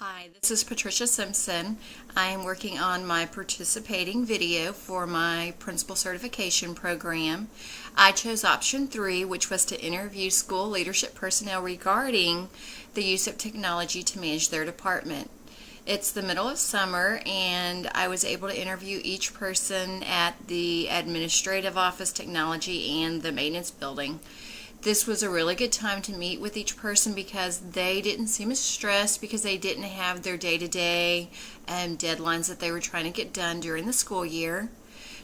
Hi, this is Patricia Simpson. I am working on my participating video for my principal certification program. I chose option 3, which was to interview school leadership personnel regarding the use of technology to manage their department. It's the middle of summer, and I was able to interview each person at the administrative office, technology, and the maintenance building. This was a really good time to meet with each person because they didn't seem as stressed because they didn't have their day-to-day deadlines that they were trying to get done during the school year.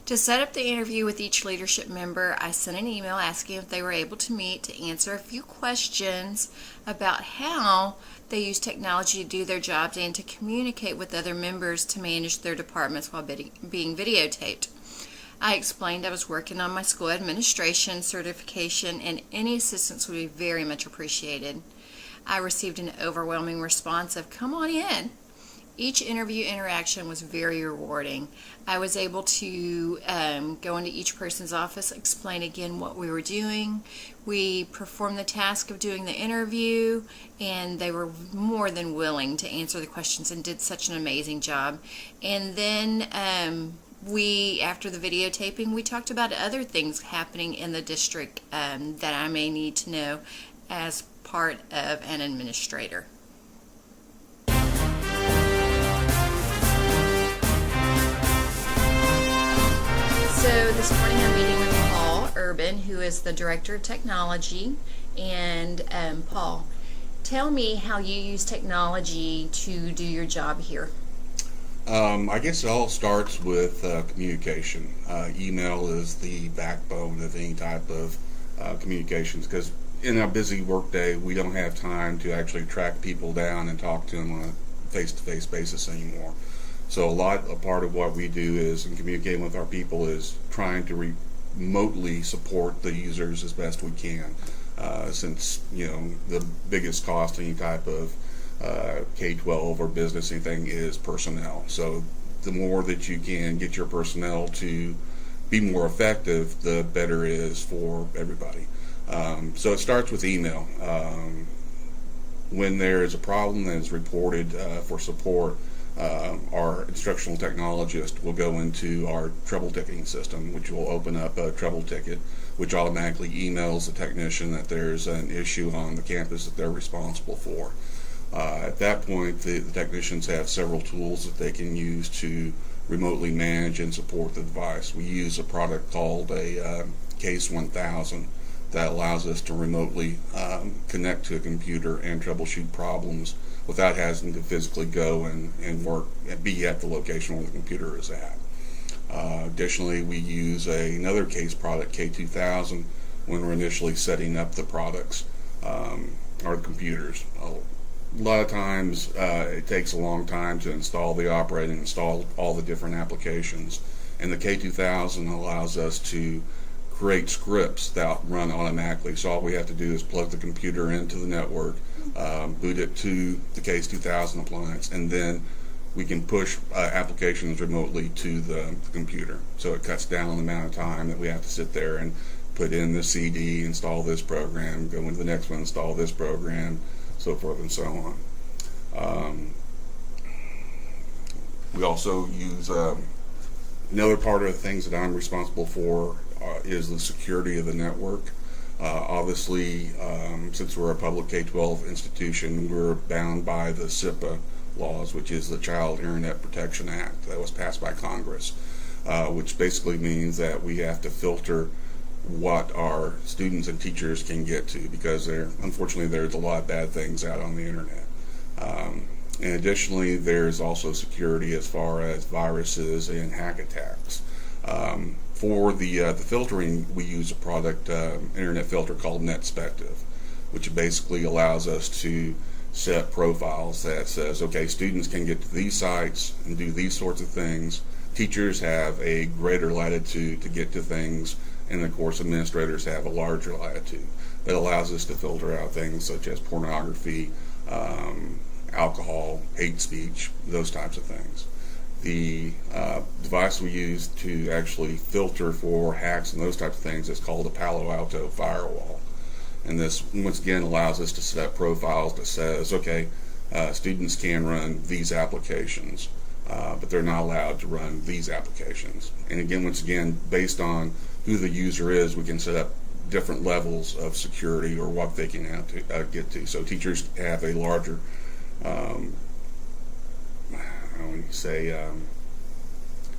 To set up the interview with each leadership member, I sent an email asking if they were able to meet to answer a few questions about how they use technology to do their jobs and to communicate with other members to manage their departments while being videotaped. I explained I was working on my school administration certification and any assistance would be very much appreciated. I received an overwhelming response of "come on in." Each interview interaction was very rewarding. I was able to go into each person's office, explain again what we were doing. We performed the task of doing the interview, and they were more than willing to answer the questions and did such an amazing job. And then after the videotaping, we talked about other things happening in the district that I may need to know as part of an administrator. So this morning I'm meeting with Paul Urban, who is the Director of Technology. And Paul, tell me how you use technology to do your job here. I guess it all starts with communication. Email is the backbone of any type of communications because in a busy workday we don't have time to actually track people down and talk to them on a face-to-face basis anymore. So a part of what we do is in communicating with our people is trying to remotely support the users as best we can, since the biggest cost in any type of K-12 or business anything is personnel. So the more that you can get your personnel to be more effective, the better it is for everybody. So it starts with email. When there is a problem that is reported for support, our instructional technologist will go into our trouble ticketing system, which will open up a trouble ticket, which automatically emails the technician that there's an issue on the campus that they're responsible for. At that point, the technicians have several tools that they can use to remotely manage and support the device. We use a product called a Case 1000 that allows us to remotely connect to a computer and troubleshoot problems without having to physically go and work and be at the location where the computer is at. Additionally, we use another case product, K2000, when we're initially setting up the products or the computers. A lot of times it takes a long time to install the operating, install all the different applications, and the K2000 allows us to create scripts that run automatically. So all we have to do is plug the computer into the network, boot it to the Case 2000 appliance, and then we can push applications remotely to the computer. So it cuts down on the amount of time that we have to sit there and put in the CD, install this program, go into the next one, install this program, so forth and so on. We also use another part of the things that I'm responsible for is the security of the network. Obviously, since we're a public K-12 institution, we're bound by the SIPA laws, which is the Child Internet Protection Act that was passed by Congress, which basically means that we have to filter what our students and teachers can get to because unfortunately there's a lot of bad things out on the internet. And additionally, there's also security as far as viruses and hack attacks. For the filtering, we use a product, internet filter called NetSpective, which basically allows us to set profiles that says, okay, students can get to these sites and do these sorts of things. Teachers have a greater latitude to get to things, and of course administrators have a larger latitude. That allows us to filter out things such as pornography, alcohol, hate speech, those types of things. The device we use to actually filter for hacks and those types of things is called a Palo Alto firewall. And this, once again, allows us to set up profiles that says, okay, students can run these applications, but they're not allowed to run these applications. And again, once again, based on who the user is, we can set up different levels of security or what they can get to. So teachers have a larger,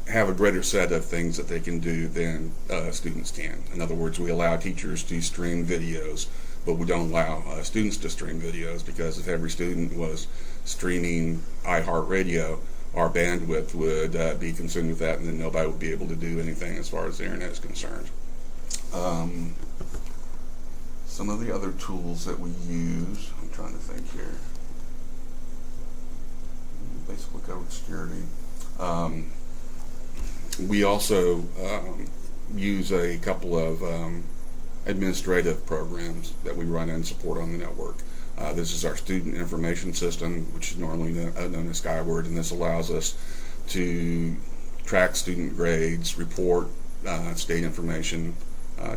have a greater set of things that they can do than students can. In other words, we allow teachers to stream videos, but we don't allow students to stream videos, because if every student was streaming iHeartRadio, our bandwidth would be consumed with that, and then nobody would be able to do anything as far as the internet is concerned. Some of the other tools that we use, I'm trying to think here. Basically covered security. We also use a couple of administrative programs that we run and support on the network. This is our student information system, which is normally known as Skyward, and this allows us to track student grades, report state information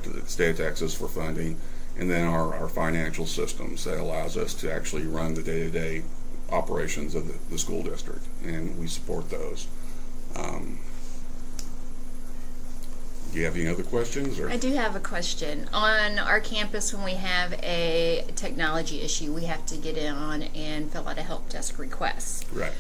to the state of Texas for funding, and then our financial systems that allows us to actually run the day-to-day operations of the school district, and we support those. Do you have any other questions? Or? I do have a question. On our campus, when we have a technology issue, we have to get in on and fill out a help desk request. Right.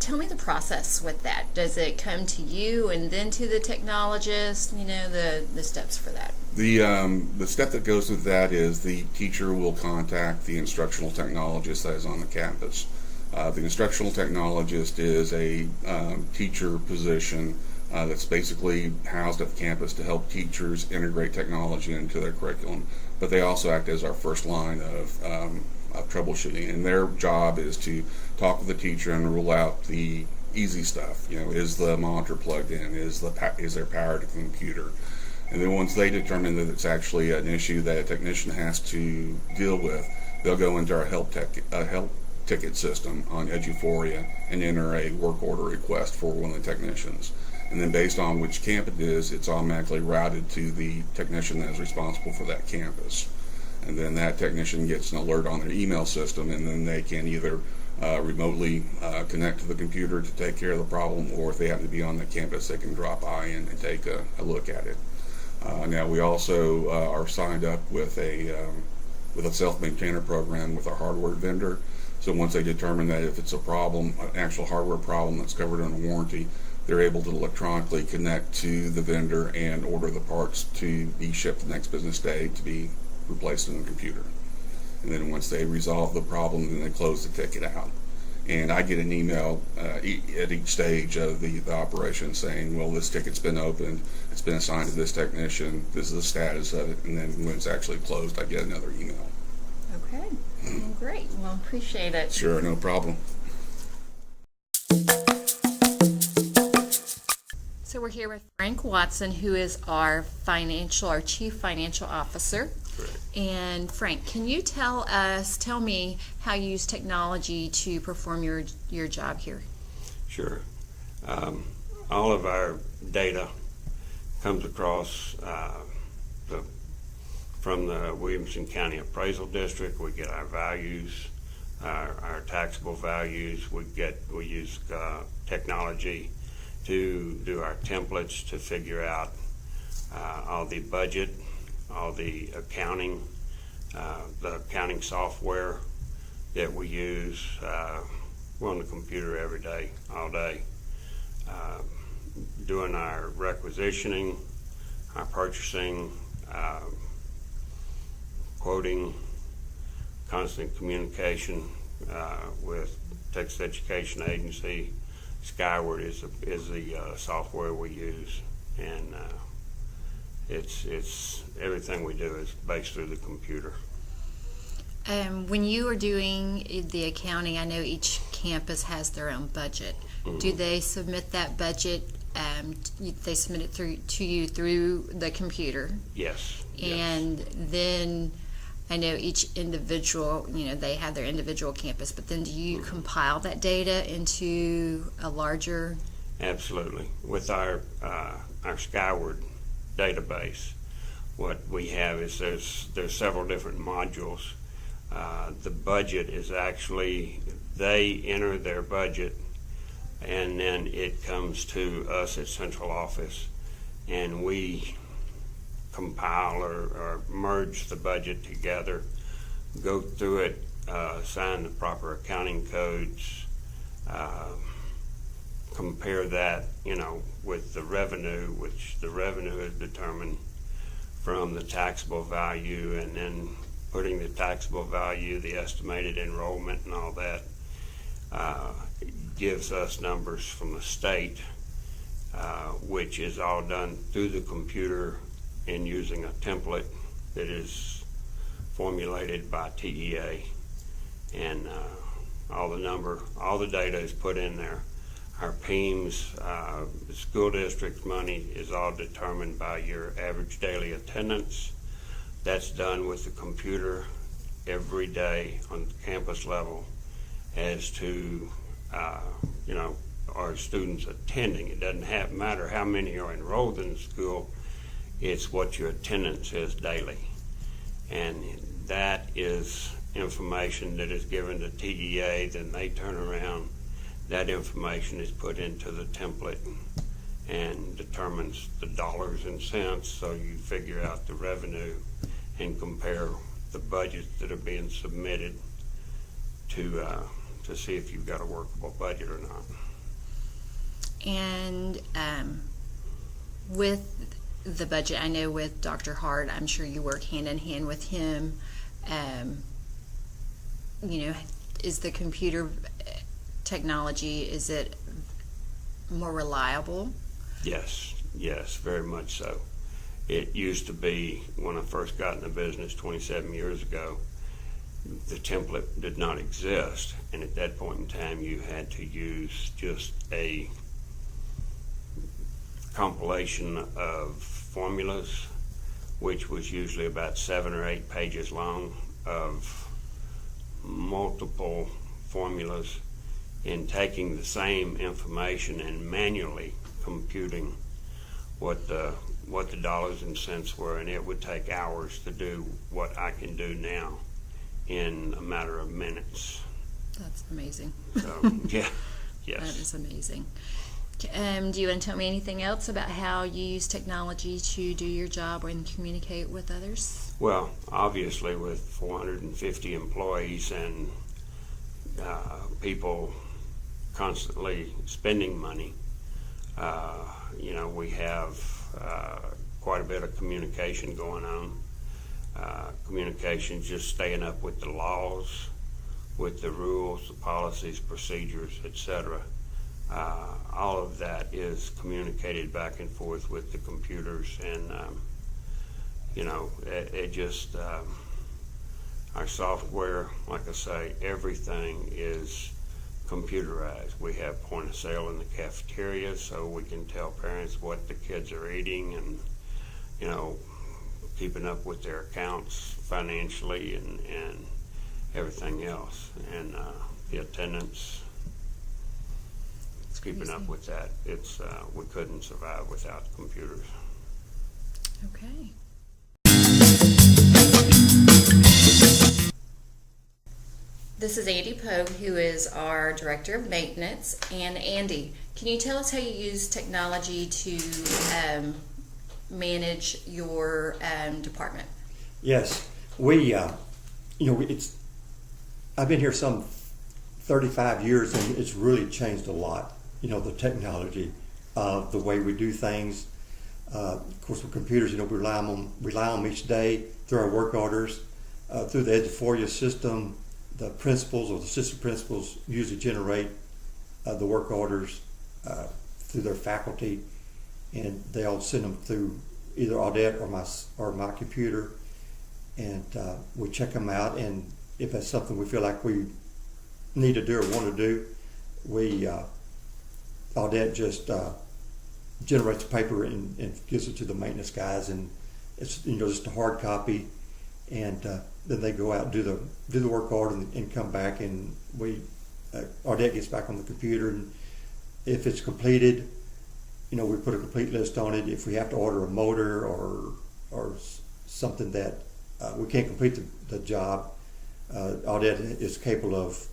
Tell me the process with that. Does it come to you and then to the technologist? You know, the steps for that. The step that goes with that is the teacher will contact the instructional technologist that is on the campus. The instructional technologist is a teacher position that's basically housed at the campus to help teachers integrate technology into their curriculum. But they also act as our first line of troubleshooting, and their job is to talk with the teacher and rule out the easy stuff. You know, is the monitor plugged in? Is there power to the computer? And then once they determine that it's actually an issue that a technician has to deal with, they'll go into our help ticket system on Eduphoria and enter a work order request for one of the technicians. And then based on which camp it is, it's automatically routed to the technician that is responsible for that campus. And then that technician gets an alert on their email system, and then they can either remotely connect to the computer to take care of the problem, or if they happen to be on the campus, they can drop by and take a look at it. Now we also are signed up with a self-maintainer program with our hardware vendor. So once they determine that if it's a problem, an actual hardware problem that's covered under warranty, they're able to electronically connect to the vendor and order the parts to be shipped the next business day to be replaced in the computer. And then once they resolve the problem, then they close the ticket out. And I get an email at each stage of the operation saying, well, this ticket's been opened, it's been assigned to this technician, this is the status of it, and then when it's actually closed, I get another email. Okay, well, great. Well, appreciate it. Sure, no problem. So we're here with Frank Watson, who is our Chief Financial Officer. Correct. And Frank, can you tell me how you use technology to perform your job here? Sure. All of our data comes across from the Williamson County Appraisal District. We get our values, our taxable values. We use technology to do our templates to figure out all the budget, all the accounting software that we use. We're on the computer every day, all day, doing our requisitioning, our purchasing, quoting, constant communication with Texas Education Agency. Skyward is the software we use, and it's everything we do is based through the computer. When you are doing the accounting, I know each campus has their own budget. Mm-hmm. Do they submit that budget? They submit it to you through the computer? Yes. And then I know each individual, they have their individual campus, but then do you compile that data into a larger? Absolutely. With our Skyward database, what we have is there's several different modules The budget is actually, they enter their budget, and then it comes to us at central office, and we compile or merge the budget together, go through it, assign the proper accounting codes, compare that, with the revenue, which the revenue is determined from the taxable value, and then putting the taxable value, the estimated enrollment and all that, gives us numbers from the state, which is all done through the computer and using a template that is formulated by TEA, and all the data is put in there. Our PEMS, the school district's money is all determined by your average daily attendance. That's done with the computer every day on the campus level as to, our students attending. It doesn't matter how many are enrolled in the school, it's what your attendance is daily. And that is information that is given to TEA, then they turn around. That information is put into the template and determines the dollars and cents, so you figure out the revenue and compare the budgets that are being submitted to see if you've got a workable budget or not. And with the budget, I know with Dr. Hart, I'm sure you work hand in hand with him. Is the computer technology, is it more reliable? Yes, very much so. It used to be, when I first got in the business 27 years ago, the template did not exist, and at that point in time you had to use just a compilation of formulas, which was usually about 7 or 8 pages long, of multiple formulas, in taking the same information and manually computing what the dollars and cents were, and it would take hours to do what I can do now in a matter of minutes. That's amazing. So, yeah, yes. That is amazing. Do you want to tell me anything else about how you use technology to do your job and communicate with others? Well, obviously with 450 employees and people constantly spending money, we have quite a bit of communication going on. Communication, just staying up with the laws, with the rules, the policies, procedures, etc. All of that is communicated back and forth with the computers, and our software, like I say, everything is computerized. We have point of sale in the cafeteria, so we can tell parents what the kids are eating, and keeping up with their accounts financially and everything else, and the attendance, keeping up with that. It's we couldn't survive without computers. Okay. This is Andy Pogue, who is our Director of Maintenance. And Andy, can you tell us how you use technology to manage your department? Yes, we, I've been here some 35 years, and it's really changed a lot. The technology, the way we do things. Of course, with computers, we rely on them each day through our work orders, through the Eduphoria system. The principals or the assistant principals usually generate the work orders through their faculty, and they all send them through either Audette or my computer, and we check them out. And if that's something we feel like we need to do or want to do, we Audette just generates paper and gives it to the maintenance guys, and it's just a hard copy, and then they go out and do the work order and come back, and Audette gets back on the computer, and if it's completed, we put a complete list on it. If we have to order a motor or something that we can't complete the job, Audette is capable of,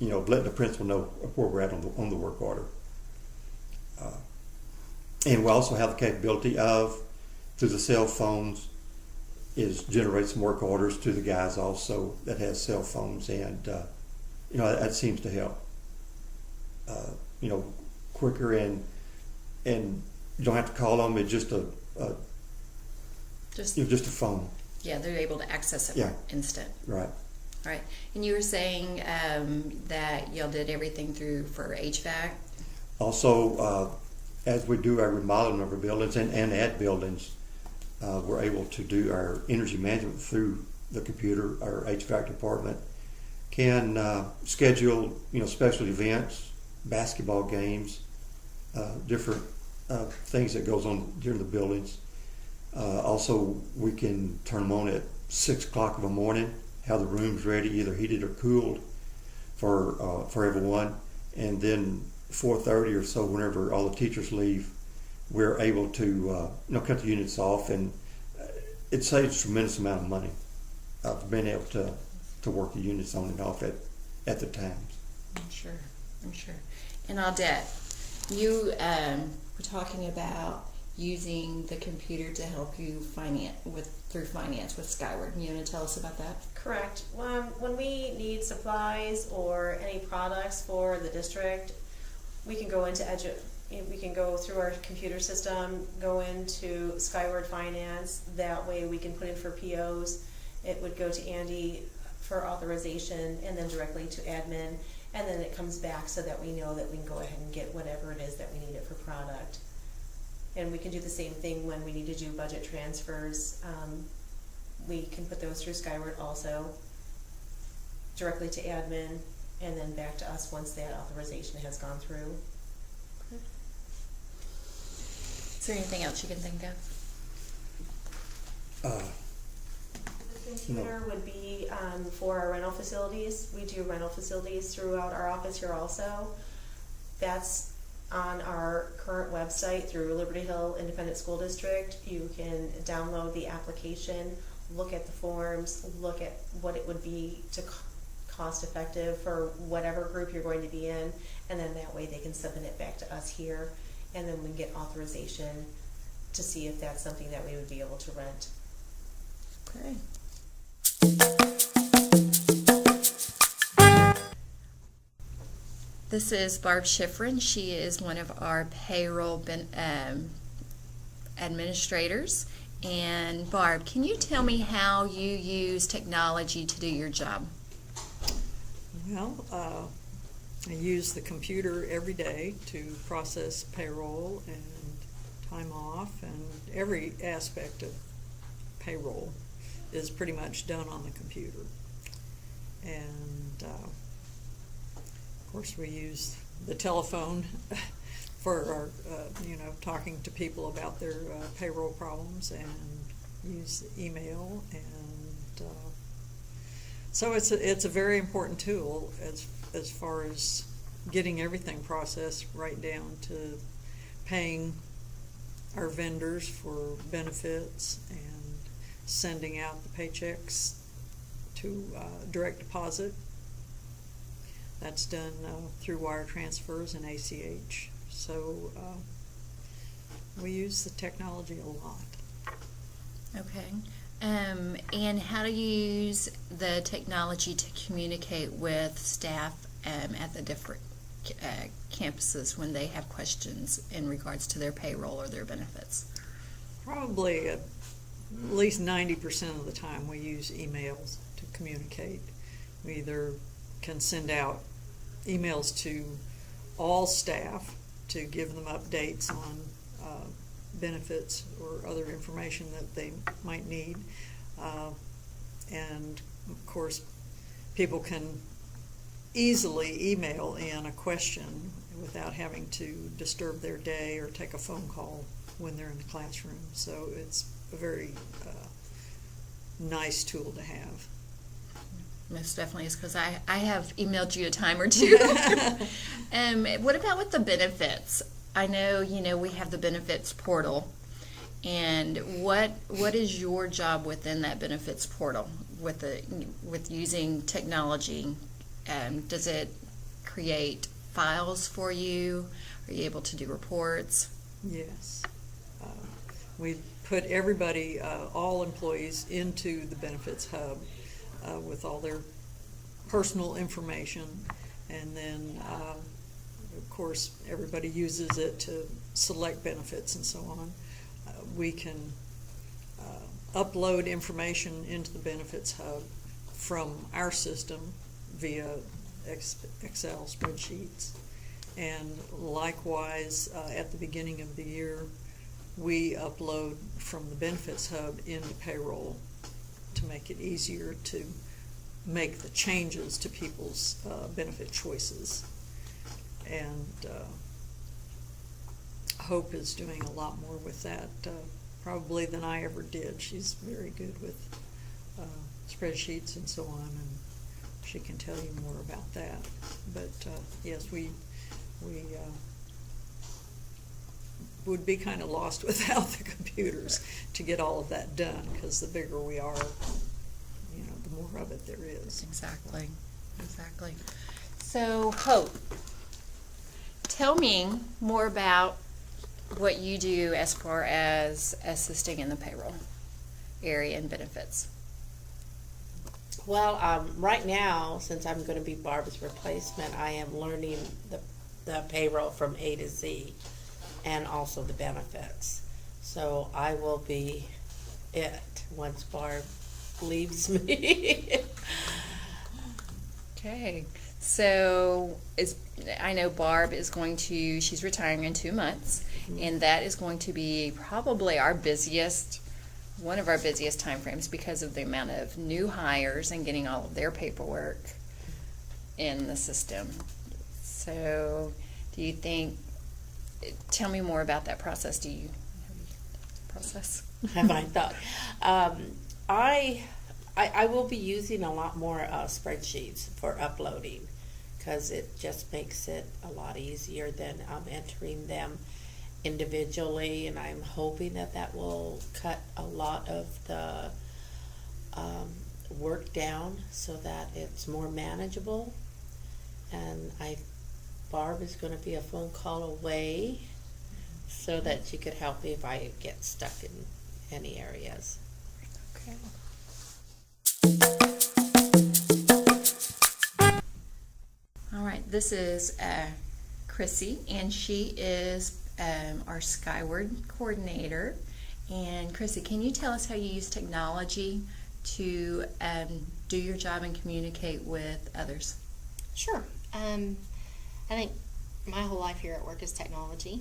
letting the principal know where we're at on the work order. And we also have the capability of, through the cell phones, generate some work orders to the guys also that has cell phones, and that seems to help. Quicker, and you don't have to call them. It's just a phone. Yeah, they're able to access it instant. Right. Right. And you were saying that y'all did everything for HVAC? Also, as we do our remodeling of our buildings and add buildings, we're able to do our energy management through the computer. Our HVAC department can schedule, special events, basketball games, different things that goes on during the buildings. Also, we can turn them on at 6 o'clock in the morning, have the rooms ready, either heated or cooled for everyone, and then 4:30 or so, whenever all the teachers leave, we're able to cut the units off, and it saves a tremendous amount of money being able to work the units on and off at the times. I'm sure. And Audette, you were talking about using the computer to help you through finance with Skyward. You want to tell us about that? Correct. When we need supplies or any products for the district, we can go into we can go through our computer system, go into Skyward Finance. That way we can put in for POs. It would go to Andy for authorization, and then directly to admin, and then it comes back so that we know that we can go ahead and get whatever it is that we need it for product. And we can do the same thing when we need to do budget transfers. We can put those through Skyward also, directly to admin, and then back to us once that authorization has gone through. Is there anything else you can think of? The computer would be for our rental facilities. We do rental facilities throughout our office here also. That's on our current website through Liberty Hill Independent School District. You can download the application, look at the forms, look at what it would be to cost effective for whatever group you're going to be in, and then that way they can submit it back to us here, and then we can get authorization to see if that's something that we would be able to rent. Okay. This is Barb Schifrin. She is one of our payroll administrators. And Barb, can you tell me how you use technology to do your job? Well, I use the computer every day to process payroll and time off, and every aspect of payroll is pretty much done on the computer. And of course we use the telephone for our, talking to people about their payroll problems, and use email, and so it's a very important tool as far as getting everything processed, right down to paying our vendors for benefits and sending out the paychecks to direct deposit. That's done through wire transfers and ACH. So we use the technology a lot. Okay. And how do you use the technology to communicate with staff at the different campuses when they have questions in regards to their payroll or their benefits? Probably at least 90% of the time we use emails to communicate. We either can send out emails to all staff to give them updates on benefits or other information that they might need. And of course, people can easily email in a question without having to disturb their day or take a phone call when they're in the classroom. So it's a very nice tool to have. Most definitely is, because I have emailed you a time or two. What about with the benefits? I know, we have the benefits portal. And what is your job within that benefits portal? with using technology, does it create files for you? Are you able to do reports? Yes. We put everybody, all employees, into the benefits hub with all their personal information, and then of course everybody uses it to select benefits and so on. We can upload information into the benefits hub from our system via Excel spreadsheets, and likewise at the beginning of the year we upload from the benefits hub into payroll to make it easier to make the changes to people's benefit choices. And Hope is doing a lot more with that probably than I ever did. She's very good with spreadsheets and so on, and she can tell you more about that. But yes, we would be kind of lost without the computers to get all of that done, because the bigger we are, the more of it there is. Exactly. So, Hope, tell me more about what you do as far as assisting in the payroll area and benefits. Well, right now, since I'm going to be Barb's replacement, I am learning the payroll from A to Z and also the benefits. So I will be it once Barb leaves me. Okay. So I know Barb is she's retiring in 2 months, and that is going to be probably one of our busiest time frames because of the amount of new hires and getting all of their paperwork in the system. So tell me more about that process. Have I thought? I will be using a lot more spreadsheets for uploading, because it just makes it a lot easier than entering them individually, and I'm hoping that will cut a lot of the work down so that it's more manageable. And Barb is going to be a phone call away so that she could help me if I get stuck in any areas. Okay. All right, this is Chrissy, and she is our Skyward coordinator. And Chrissy, can you tell us how you use technology to do your job and communicate with others? Sure. I think my whole life here at work is technology.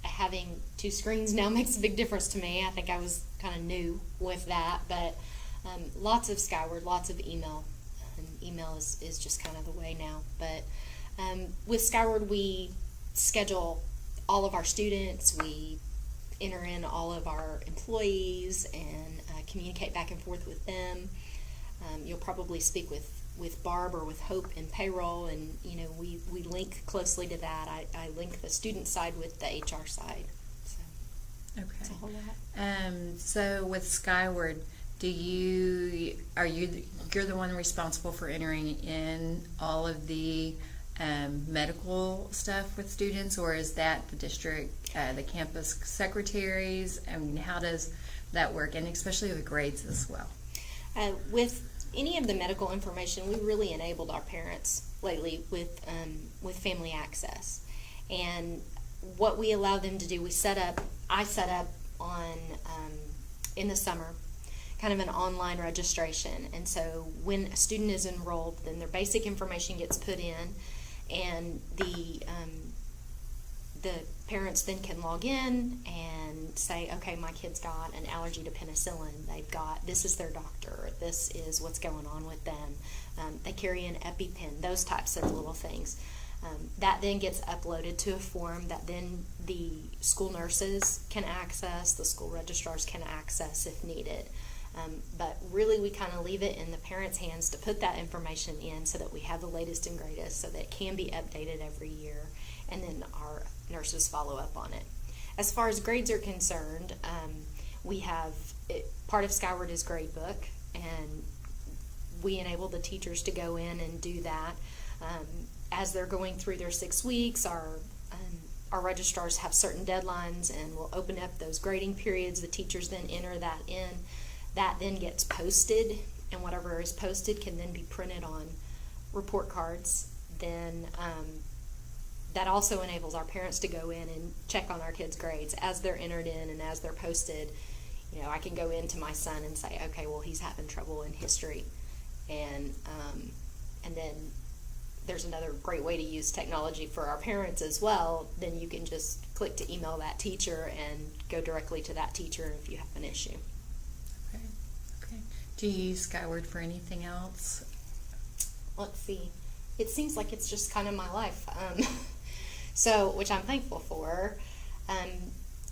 Having 2 screens now makes a big difference to me. I think I was kind of new with that, but lots of Skyward, lots of email. Email is just kind of the way now. But with Skyward, we schedule all of our students, we enter in all of our employees and communicate back and forth with them. You'll probably speak with Barb or with Hope in payroll, and we link closely to that. I link the student side with the HR side. So Okay. it's a whole lot. So with Skyward, you're the one responsible for entering in all of the medical stuff with students, or is that the district, the campus secretaries? I mean, how does that work, and especially with grades as well? With any of the medical information, we really enabled our parents lately with family access. And what we allow them to do, I set up on in the summer kind of an online registration. And so when a student is enrolled, then their basic information gets put in, and the parents then can log in and say, okay, my kid's got an allergy to penicillin. This is their doctor. This is what's going on with them. They carry an EpiPen, those types of little things. That then gets uploaded to a form that then the school nurses can access, the school registrars can access if needed. But really we kind of leave it in the parents' hands to put that information in so that we have the latest and greatest, so that it can be updated every year, and then our nurses follow up on it. As far as grades are concerned, we have part of Skyward is Gradebook, and we enable the teachers to go in and do that. As they're going through their 6 weeks, our registrars have certain deadlines, and we'll open up those grading periods. The teachers then enter that in. That then gets posted, and whatever is posted can then be printed on report cards. Then that also enables our parents to go in and check on our kids' grades as they're entered in and as they're posted. You know, I can go into my son and say, okay, well, he's having trouble in history, and then there's another great way to use technology for our parents as well. Then you can just click to email that teacher and go directly to that teacher if you have an issue. Okay. Do you use Skyward for anything else? Let's see. It seems like it's just kind of my life. So, which I'm thankful for.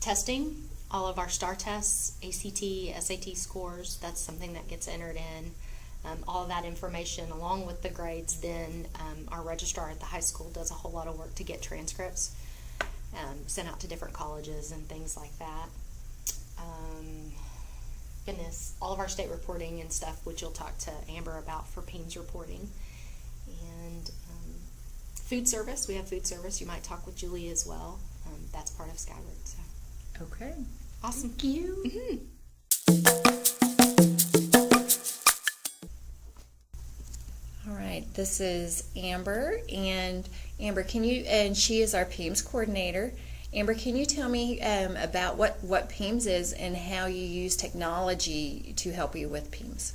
Testing, all of our STAR tests, ACT, SAT scores, that's something that gets entered in. All of that information along with the grades, then our registrar at the high school does a whole lot of work to get transcripts sent out to different colleges and things like that. Goodness, all of our state reporting and stuff, which you'll talk to Amber about for PEIMS reporting. And food service, we have food service. You might talk with Julie as well. That's part of Skyward. So. Okay. Awesome. Thank you. Mm-hmm. All right, this is Amber, and Amber, and she is our PEIMS coordinator. Amber, can you tell me about what PEIMS is and how you use technology to help you with PEIMS?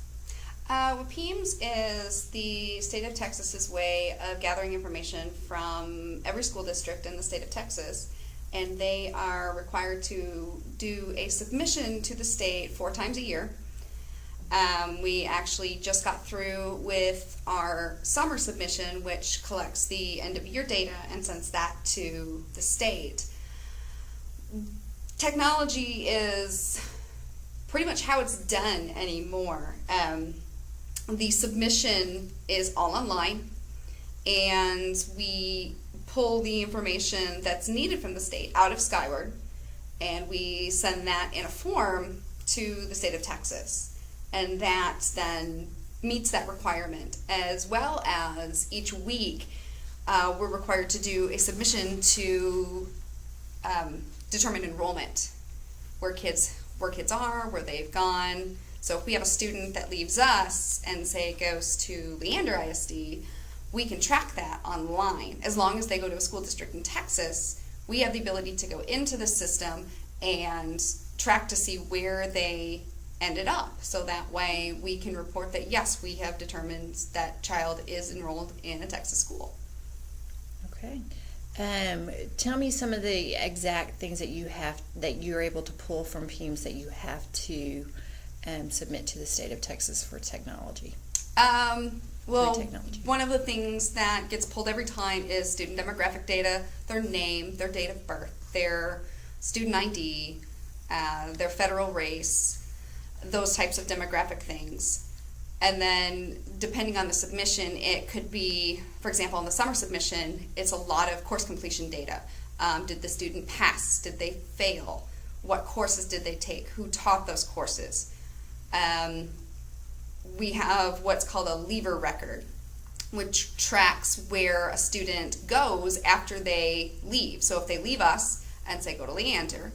Well, PEIMS is the state of Texas's way of gathering information from every school district in the state of Texas, and they are required to do a submission to the state 4 times a year. We actually just got through with our summer submission, which collects the end of year data and sends that to the state. Technology is pretty much how it's done anymore. The submission is all online, and we pull the information that's needed from the state out of Skyward, and we send that in a form to the state of Texas. And that then meets that requirement, as well as each week we're required to do a submission to determine enrollment, where kids are, where they've gone. So if we have a student that leaves us and say goes to Leander ISD, we can track that online. As long as they go to a school district in Texas, we have the ability to go into the system and track to see where they ended up. So that way we can report that, yes, we have determined that child is enrolled in a Texas school. Okay. Tell me some of the exact things that you're able to pull from PEIMS that you have to submit to the state of Texas for technology. Well, technology. One of the things that gets pulled every time is student demographic data, their name, their date of birth, their student ID, their federal race, those types of demographic things. And then depending on the submission, it could be, for example, on the summer submission, it's a lot of course completion data. Did the student pass? Did they fail? What courses did they take? Who taught those courses? We have what's called a leaver record, which tracks where a student goes after they leave. So if they leave us and say go to Leander,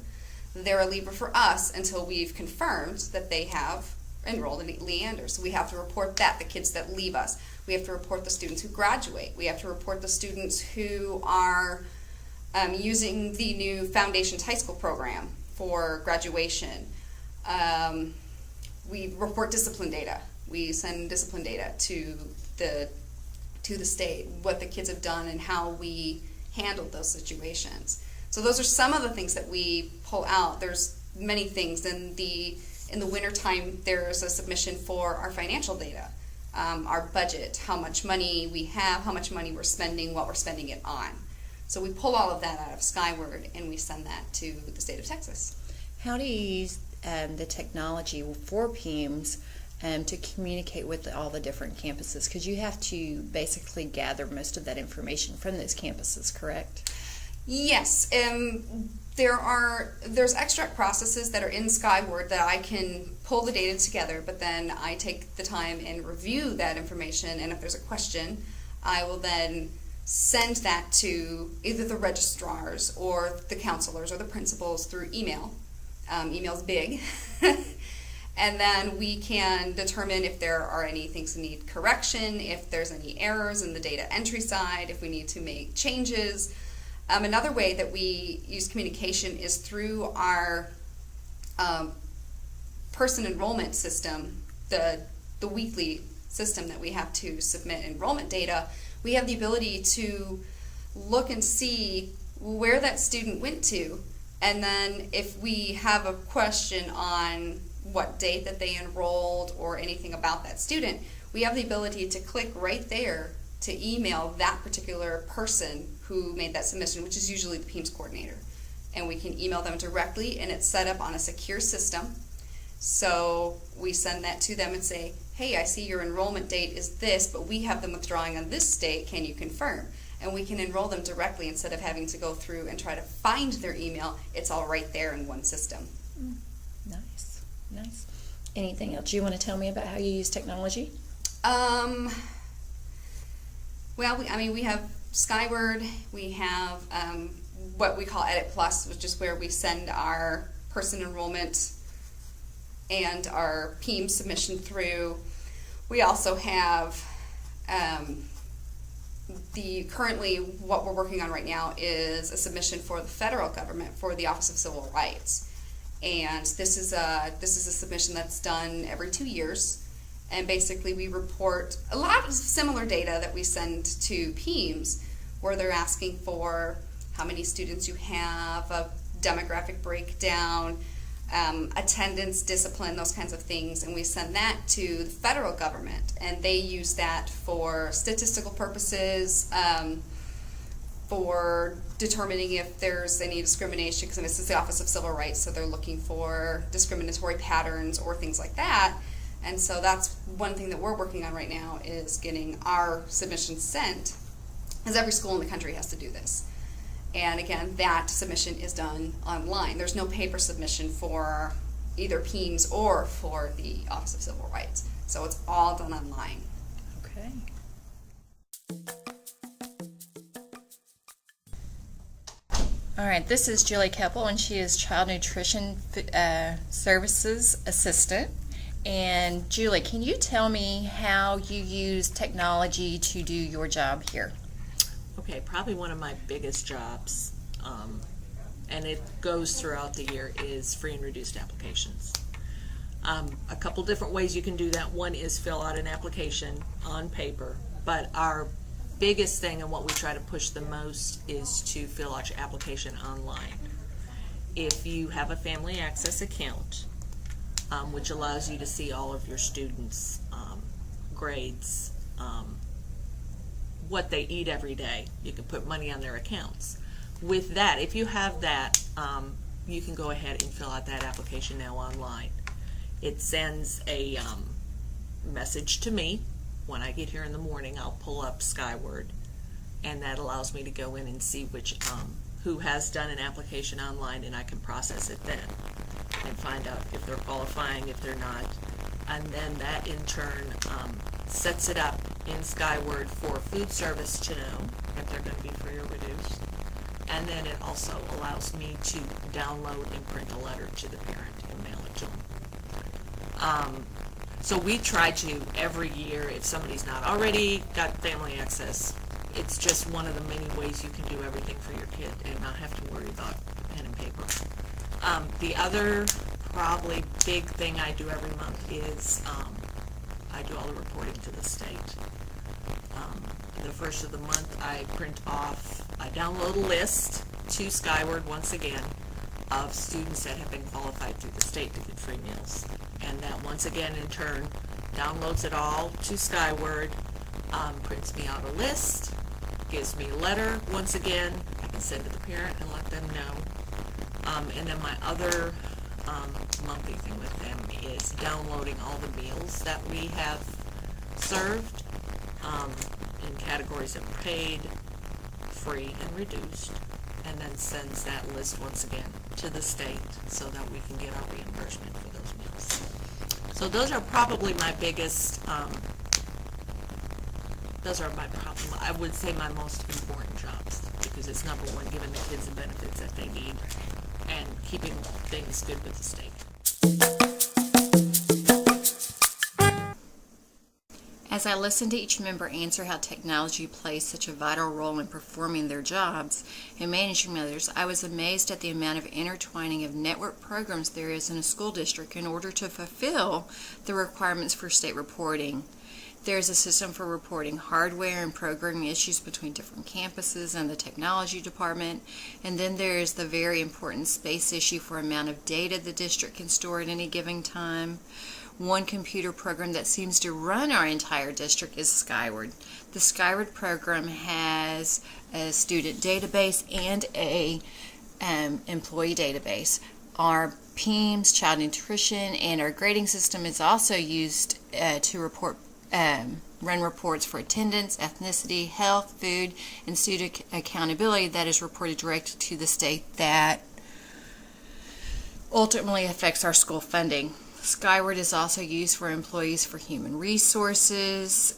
they're a leaver for us until we've confirmed that they have enrolled in Leander. So we have to report that, the kids that leave us. We have to report the students who graduate. We have to report the students who are using the new Foundations High School program for graduation. We report discipline data. We send discipline data to the state, what the kids have done and how we handled those situations. So those are some of the things that we pull out. There's many things. In the wintertime, there's a submission for our financial data, our budget, how much money we have, how much money we're spending, what we're spending it on. So we pull all of that out of Skyward and we send that to the state of Texas. How do you use the technology for PEIMS to communicate with all the different campuses? Because you have to basically gather most of that information from those campuses, correct? Yes. there's extract processes that are in Skyward that I can pull the data together, but then I take the time and review that information, and if there's a question, I will then send that to either the registrars or the counselors or the principals through email. Email's big. And then we can determine if there are any things that need correction, if there's any errors in the data entry side, if we need to make changes. Another way that we use communication is through our person enrollment system, the weekly system that we have to submit enrollment data. We have the ability to look and see where that student went to, and then if we have a question on what date that they enrolled or anything about that student, we have the ability to click right there to email that particular person who made that submission, which is usually the PEIMS coordinator. And we can email them directly, and it's set up on a secure system. So we send that to them and say, hey, I see your enrollment date is this, but we have them withdrawing on this date, can you confirm? And we can enroll them directly instead of having to go through and try to find their email. It's all right there in one system. Nice. Anything else you want to tell me about how you use technology? Well, we have Skyward, we have what we call Edit Plus, which is where we send our person enrollment and our PEIMS submission through. We also have currently what we're working on right now is a submission for the federal government for the Office of Civil Rights. And this is a submission that's done every 2 years, and basically we report a lot of similar data that we send to PEIMS, where they're asking for how many students you have, a demographic breakdown, attendance, discipline, those kinds of things, and we send that to the federal government, and they use that for statistical purposes, for determining if there's any discrimination, because this is the Office of Civil Rights, so they're looking for discriminatory patterns or things like that. And so that's one thing that we're working on right now, is getting our submissions sent, because every school in the country has to do this. And again, that submission is done online. There's no paper submission for either PEIMS or for the Office of Civil Rights. So it's all done online. Okay. All right, this is Julie Keppel, and she is Child Nutrition Services Assistant. And Julie, can you tell me how you use technology to do your job here? Okay, probably one of my biggest jobs, and it goes throughout the year, is free and reduced applications. A couple different ways you can do that. One is fill out an application on paper, but our biggest thing and what we try to push the most is to fill out your application online. If you have a family access account, which allows you to see all of your students' grades, what they eat every day, you can put money on their accounts. With that, if you have that, you can go ahead and fill out that application now online. It sends a message to me. When I get here in the morning, I'll pull up Skyward, and that allows me to go in and see which who has done an application online, and I can process it then and find out if they're qualifying, if they're not, and then that in turn sets it up in Skyward for food service to know if they're going to be free or reduced, and then it also allows me to download and print a letter to the parent and mail it to them. So we try to, every year, if somebody's not already got family access, it's just one of the many ways you can do everything for your kid and not have to worry about pen and paper. The other probably big thing I do every month is I do all the reporting to the state. The first of the month I download a list to Skyward once again of students that have been qualified through the state to get free meals. And that once again in turn downloads it all to Skyward, prints me out a list, gives me a letter once again, I can send to the parent and let them know. And then my other monthly thing with them is downloading all the meals that we have served in categories of paid, free, and reduced. and then sends that list once again to the state so that we can get our reimbursement for those meals. So those are probably my biggest, I would say my most important jobs, because it's number one, giving the kids the benefits that they need and keeping things good with the state. As I listened to each member answer how technology plays such a vital role in performing their jobs and managing others, I was amazed at the amount of intertwining of network programs there is in a school district in order to fulfill the requirements for state reporting. There is a system for reporting hardware and programming issues between different campuses and the technology department, and then there is the very important space issue for amount of data the district can store at any given time. One computer program that seems to run our entire district is Skyward. The Skyward program has a student database and a employee database. Our PEMS, child nutrition, and our grading system is also used to run reports for attendance, ethnicity, health, food, and student accountability that is reported directly to the state that ultimately affects our school funding. Skyward is also used for employees for human resources,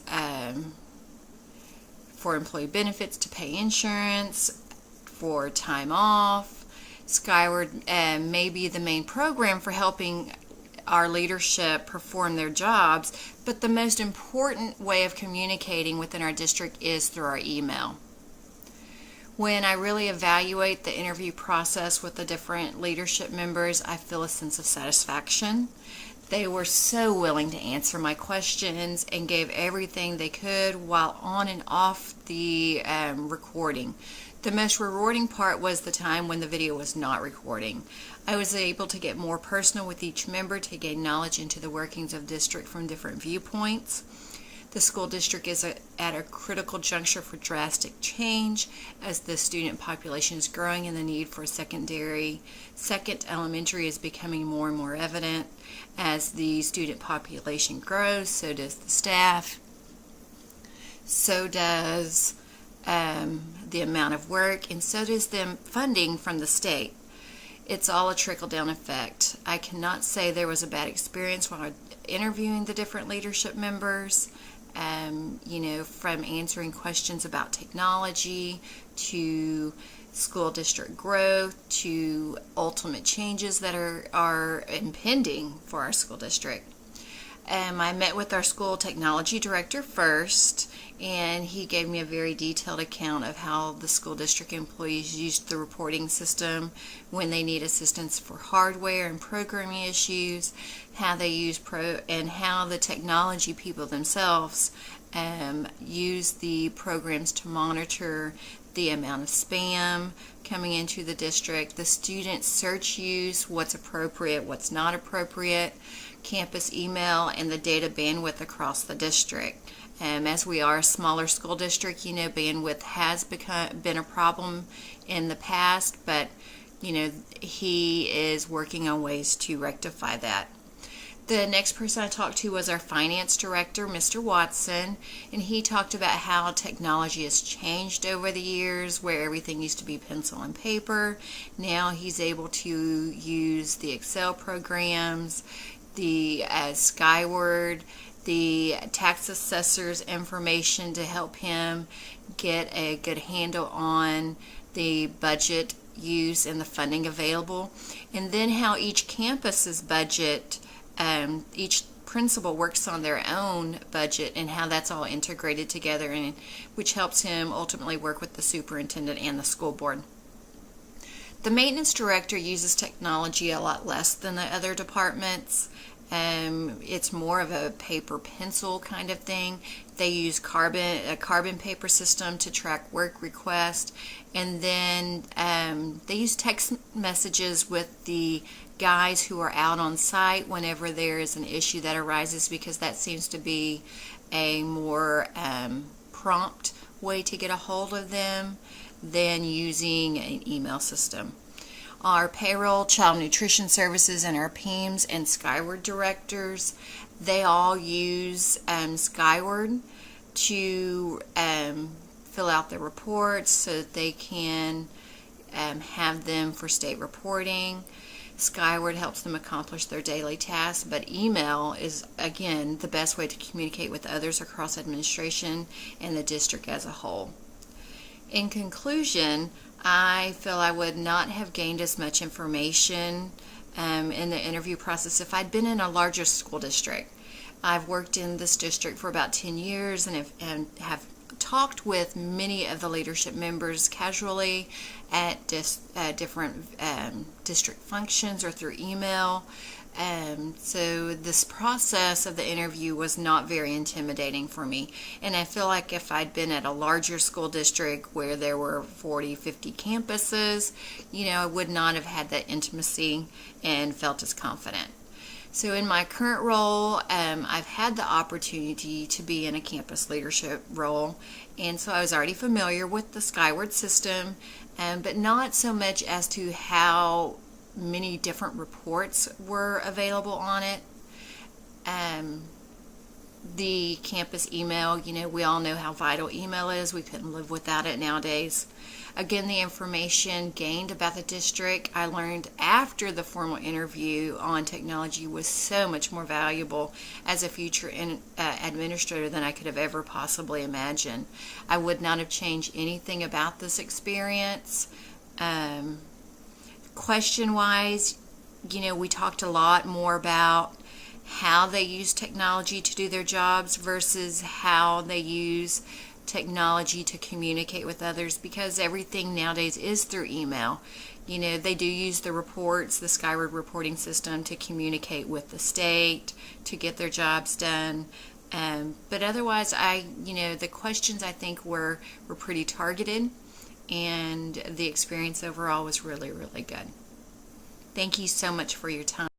for employee benefits to pay insurance, for time off. Skyward may be the main program for helping our leadership perform their jobs, but the most important way of communicating within our district is through our email. When I really evaluate the interview process with the different leadership members, I feel a sense of satisfaction. They were so willing to answer my questions and gave everything they could while on and off the recording. The most rewarding part was the time when the video was not recording. I was able to get more personal with each member to gain knowledge into the workings of district from different viewpoints. The school district is at a critical juncture for drastic change as the student population is growing and the need for second elementary is becoming more and more evident. As the student population grows, so does the staff, so does the amount of work, and so does the funding from the state. It's all a trickle-down effect. I cannot say there was a bad experience while interviewing the different leadership members. From answering questions about technology to school district growth to ultimate changes that are impending for our school district. I met with our school technology director first, and he gave me a very detailed account of how the school district employees used the reporting system when they need assistance for hardware and programming issues, how they use and how the technology people themselves use the programs to monitor the amount of spam coming into the district, the student search use, what's appropriate, what's not appropriate, campus email, and the data bandwidth across the district. As we are a smaller school district, bandwidth has been a problem in the past, but he is working on ways to rectify that. The next person I talked to was our finance director, Mr. Watson, and he talked about how technology has changed over the years, where everything used to be pencil and paper. Now he's able to use the Excel programs, the Skyward, the tax assessor's information to help him get a good handle on the budget use and the funding available, and then how each campus's budget, each principal works on their own budget and how that's all integrated together, and which helps him ultimately work with the superintendent and the school board. The maintenance director uses technology a lot less than the other departments. It's more of a paper pencil kind of thing. They use a carbon paper system to track work requests, and then they use text messages with the guys who are out on site whenever there is an issue that arises, because that seems to be a more prompt way to get a hold of them than using an email system. Our payroll, child nutrition services, and our PEMS and Skyward directors, they all use Skyward to fill out their reports so that they can have them for state reporting. Skyward helps them accomplish their daily tasks, but email is, again, the best way to communicate with others across administration and the district as a whole. In conclusion, I feel I would not have gained as much information in the interview process if I'd been in a larger school district. I've worked in this district for about 10 years and have talked with many of the leadership members casually at different district functions or through email. So this process of the interview was not very intimidating for me. And I feel like if I'd been at a larger school district where there were 40, 50 campuses, I would not have had that intimacy and felt as confident. So in my current role, I've had the opportunity to be in a campus leadership role, and so I was already familiar with the Skyward system, but not so much as to how many different reports were available on it. The campus email, we all know how vital email is. We couldn't live without it nowadays. Again, the information gained about the district I learned after the formal interview on technology was so much more valuable as a future administrator than I could have ever possibly imagined. I would not have changed anything about this experience. Question-wise, we talked a lot more about how they use technology to do their jobs versus how they use technology to communicate with others, because everything nowadays is through email. They do use the reports, the Skyward reporting system, to communicate with the state, to get their jobs done. But otherwise, the questions I think were pretty targeted, and the experience overall was really, really good. Thank you so much for your time.